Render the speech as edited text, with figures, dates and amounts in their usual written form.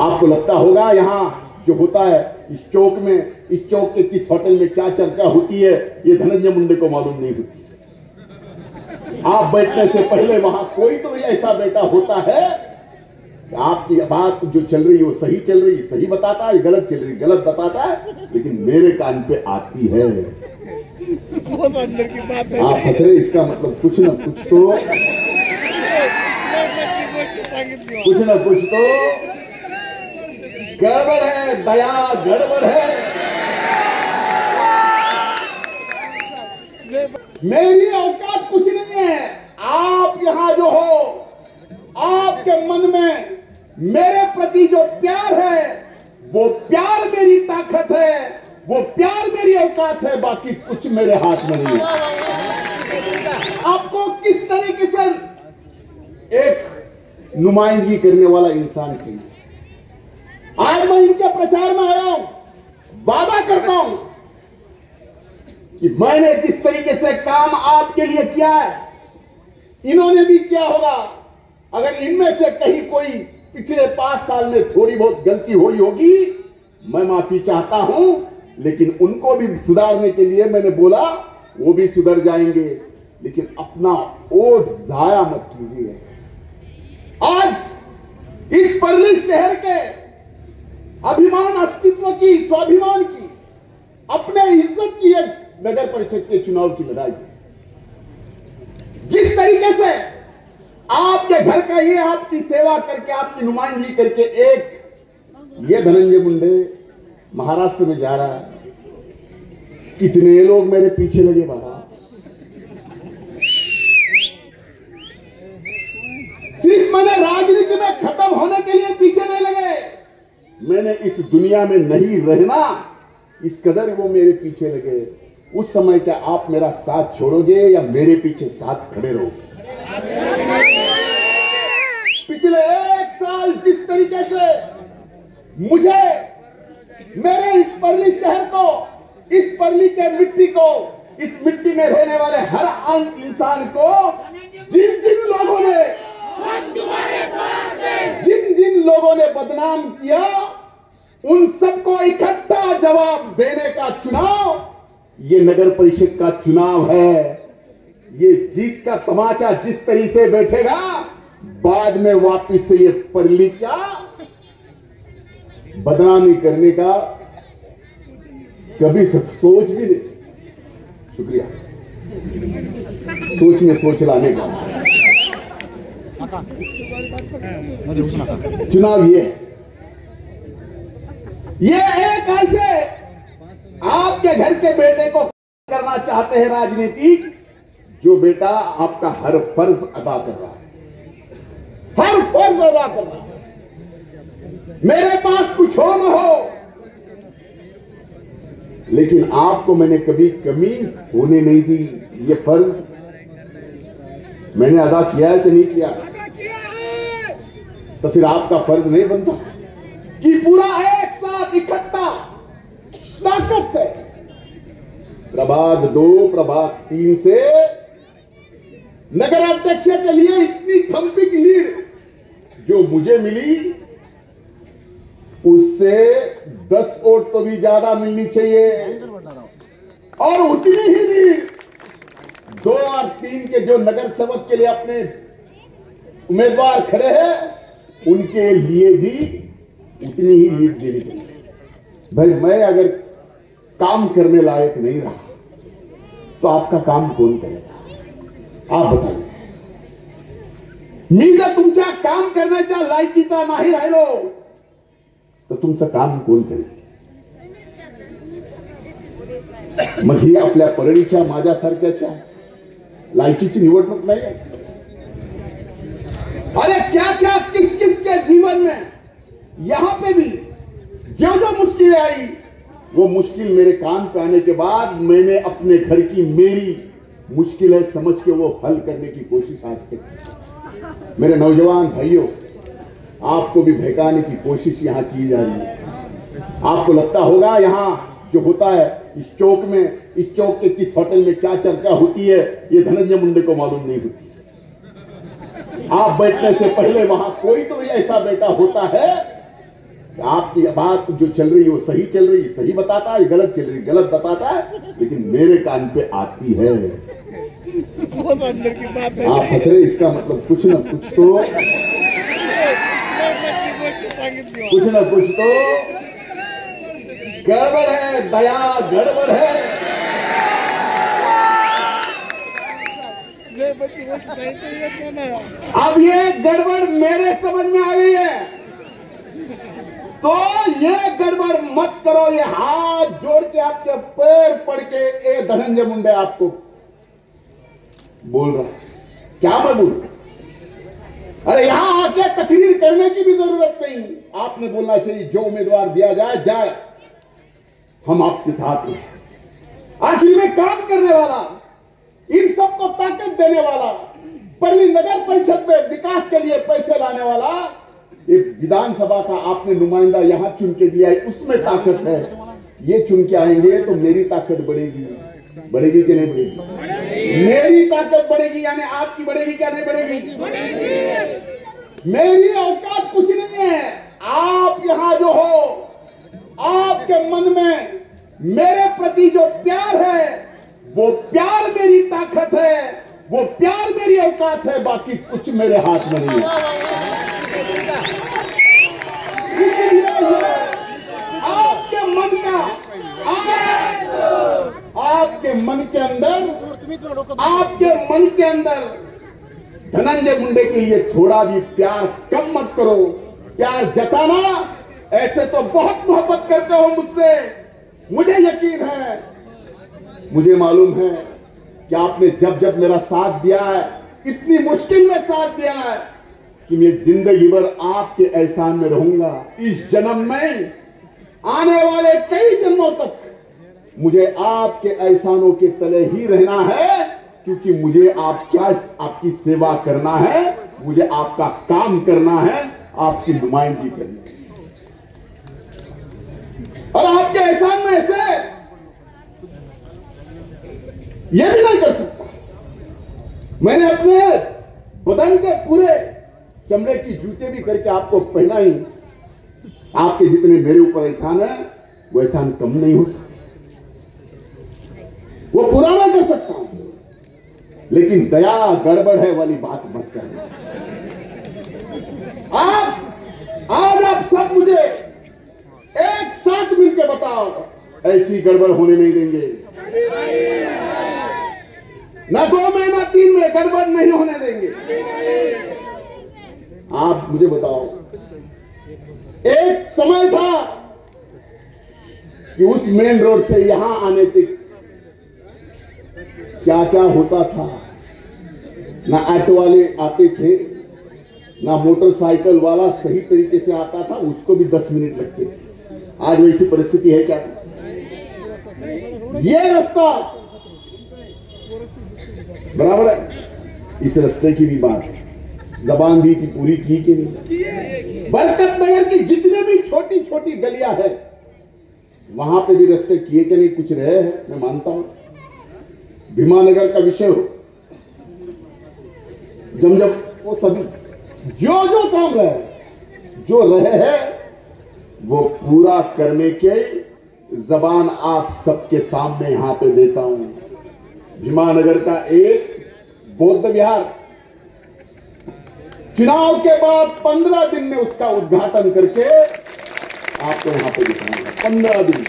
आपको लगता होगा यहाँ जो होता है इस चौक में, इस चौक के किस होटल में क्या चर्चा होती है, ये धनंजय मुंडे को मालूम नहीं होती। आप बैठने से पहले वहां कोई तो ऐसा बेटा होता है कि आपकी बात जो चल रही है वो सही चल रही, सही बताता है, गलत चल रही गलत बताता है, लेकिन मेरे कान पे आती है। वो तो अंदर की बात है। आप हंस रहे, इसका मतलब कुछ ना कुछ तो गड़बड़ है, दया गड़बड़ है। मेरी औकात कुछ नहीं है। आप यहां जो हो, आपके मन में मेरे प्रति जो प्यार है, वो प्यार मेरी ताकत है, वो प्यार मेरी औकात है, बाकी कुछ मेरे हाथ में नहीं है। आपको किस तरीके से एक नुमाइंदगी करने वाला इंसान चाहिए। आज मैं इनके प्रचार में आया हूं, वादा करता हूं कि मैंने जिस तरीके से काम आपके लिए किया है, इन्होंने भी किया होगा। अगर इनमें से कहीं कोई पिछले 5 साल में थोड़ी बहुत गलती हुई होगी, मैं माफी चाहता हूं, लेकिन उनको भी सुधारने के लिए मैंने बोला, वो भी सुधर जाएंगे, लेकिन अपना वोट जाया मत कीजिए। आज इस परली शहर के अभिमान, अस्तित्व की, स्वाभिमान की, अपने इज्जत की एक नगर परिषद के चुनाव की लड़ाई, जिस तरीके से आपके घर का ये आपकी सेवा करके, आपकी नुमाइंदगी करके एक ये धनंजय मुंडे महाराष्ट्र में जा रहा है, कितने लोग मेरे पीछे लगे बाबा। सिर्फ मैंने राजनीति में खत्म होने के लिए पीछे नहीं लगे, मैंने इस दुनिया में नहीं रहना, इस कदर वो मेरे पीछे लगे। उस समय क्या आप मेरा साथ छोड़ोगे या मेरे पीछे साथ खड़े रहोगे? पिछले 1 साल जिस तरीके से मुझे, मेरे इस परली शहर को, इस परली के मिट्टी को, इस मिट्टी में रहने वाले हर आम इंसान को, जिन जिन लोगों ने बदनाम किया, उन सबको इकट्ठा जवाब देने का चुनाव ये नगर परिषद का चुनाव है। ये जीत का तमाचा जिस तरीके से बैठेगा, बाद में वापिस से ये परली क्या बदनामी करने का कभी सोच भी नहीं। शुक्रिया, सोच में सोच लाने का चुनाव ये एक ऐसे आपके घर के बेटे को करना चाहते हैं राजनीतिक, जो बेटा आपका हर फर्ज अदा कर रहा है, हर फर्ज अदा कर रहा है। मेरे पास कुछ हो न हो, लेकिन आपको मैंने कभी कमी होने नहीं दी। ये फर्ज मैंने अदा किया है कि नहीं किया? तो फिर आपका फर्ज नहीं बनता कि पूरा एक साथ इकट्ठा ताकत से प्रभाग 2, प्रभाग 3 से नगर अध्यक्ष के लिए इतनी थम्पिंग लीड जो मुझे मिली, उससे 10 वोट तो भी ज्यादा मिलनी चाहिए। और उतनी ही लीड 2 और 3 के जो नगर सेवक के लिए अपने उम्मीदवार खड़े हैं, उनके लिए भी उतनी ही लीड देनी चाहिए। भाई, मैं अगर काम करने लायक नहीं रहा तो आपका काम कौन करेगा? आप बताइए। मी जर तुमच्या काम करण्याच्या लायकीचा नाही राहिलो तर तुमचं काम कोण करेल? मग ही आपल्या परळीच्या माझ्यासारख्याच्या लायकीची निवडणूक नाही आहे। अरे क्या क्या किस किस के जीवन में यहां पे भी जो जो मुश्किलें आई, वो मुश्किल मेरे कान पे आने के बाद मैंने अपने घर की मेरी मुश्किल है समझ के वो हल करने की कोशिश आज तक। मेरे नौजवान भाइयों, आपको भी बहकाने की कोशिश यहां की जा रही है। आपको लगता होगा यहां जो होता है इस चौक में, इस चौक के किस होटल में क्या चर्चा होती है, ये धनंजय मुंडे को मालूम नहीं होती। आप बैठने से पहले वहां कोई तो ऐसा बेटा होता है आपकी बात जो चल रही है वो सही चल रही है, सही बताता है, गलत चल रही है, गलत बताता है, लेकिन मेरे कान पे आती है। वो तो अंदर की बात है। आप हंस रहे, इसका मतलब कुछ ना कुछ तो गड़बड़ है, दया गड़बड़ है। अब ये गड़बड़ मेरे समझ में आ गई है, तो ये गड़बड़ मत करो। ये हाथ जोड़ के आपके पैर पड़ के ए धनंजय मुंडे आपको बोल रहा, क्या मैं बोल? अरे यहां आके तकरीर करने की भी जरूरत नहीं, आपने बोलना चाहिए जो उम्मीदवार दिया जाए जाए, हम आपके साथ हैं। आखिर में काम करने वाला, इन सबको ताकत देने वाला, पहली नगर परिषद में विकास के लिए पैसे लाने वाला, एक विधानसभा का आपने नुमाइंदा यहां चुन के दिया है, उसमें ताकत है। ये चुन के आएंगे तो मेरी ताकत बढ़ेगी, बढ़ेगी कि नहीं बढ़ेगी? मेरी ताकत बढ़ेगी, यानी आपकी बढ़ेगी क्या नहीं बढ़ेगी? मेरी औकात कुछ नहीं है। आप यहां जो हो, आपके मन में मेरे प्रति जो प्यार है, वो प्यार मेरी ताकत है, वो प्यार मेरी औकात है, बाकी कुछ मेरे हाथ में नहीं है। आपके मन का, आपके मन के अंदर धनंजय मुंडे के लिए थोड़ा भी प्यार कम मत करो। प्यार जताना, ऐसे तो बहुत मोहब्बत करते हो मुझसे, मुझे यकीन है, मुझे मालूम है कि आपने जब जब मेरा साथ दिया है, इतनी मुश्किल में साथ दिया है कि मैं जिंदगी भर आपके एहसान में रहूंगा। इस जन्म में, आने वाले कई जन्मों तक मुझे आपके एहसानों के तले ही रहना है, क्योंकि मुझे आपकी सेवा करना है, मुझे आपका काम करना है, आपकी नुमाइंदगी करनी है। और आपके एहसान में ऐसे यह भी नहीं कर सकता। मैंने अपने बदन के पूरे चमड़े की जूते भी करके आपको पहना ही। आपके जितने मेरे ऊपर एहसान है, वो एहसान कम नहीं हो सकता, वो पूरा नहीं कर सकता हूं, लेकिन दया गड़बड़ है वाली बात मत करना। आज आप सब मुझे एक साथ मिलकर बताओ, ऐसी गड़बड़ होने नहीं देंगे। ना 2 महीना 3 में गड़बड़ नहीं होने देंगे। आप मुझे बताओ, एक समय था कि उस मेन रोड से यहां आने तक क्या क्या होता था। ना ऑटो वाले आते थे, ना मोटरसाइकिल वाला सही तरीके से आता था, उसको भी 10 मिनट लगते थे। आज वैसी परिस्थिति है क्या? ये रास्ता बराबर है, इस रास्ते की भी बात है, जबान दी थी पूरी की कि नहीं? बरकत नगर की जितने भी छोटी छोटी गलियां है, वहां पे भी रास्ते किए कि नहीं? कुछ रहे हैं, मैं मानता हूं। भीमानगर का विषय हो, जब वो सभी जो काम रहे, जो रहे हैं, वो पूरा करने के जबान आप सबके सामने यहां पे देता हूं। भीमानगर का एक बौद्ध विहार चुनाव के बाद 15 दिन में उसका उद्घाटन करके आपको यहां पे दिखाऊंगा। 15 दिन